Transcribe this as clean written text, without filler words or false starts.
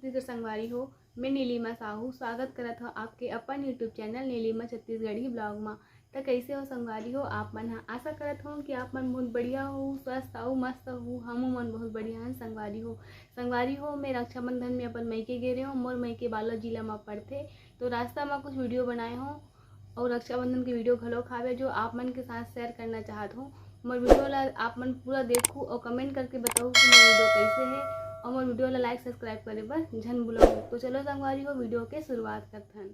छत्तीसगढ़ संगवारी हो। मैं नीलिमा साहू स्वागत करत हो आपके अपन YouTube channel Neelima Chhattisgarhi blog में। तो कैसे हो संगवारी हो आप मन? आशा करत हो कि आप मन बहुत बढ़िया हो, स्वस्थ हो, मस्त हो। हमू मन बहुत बढ़िया हैं संगवारी हो। मैं रक्षाबंधन में अपन मईके गे रहे हो। मोर मईके बालोद जिला में पड़ते, तो रास्ता में कुछ वीडियो बनाए हो और रक्षाबंधन की वीडियो घलो खावे जो आप मन के साथ शेयर करना चाहत हूँ। मोर वीडियो ला आप मन पूरा देखूँ और कमेंट करके बताऊँ कि मोर वीडियो कैसे है, और मोर वीडियो ला लाइक सब्सक्राइब करे बर झन भुलाओ। तो चलो संगवारी हो वीडियो के शुरुआत करते हैं।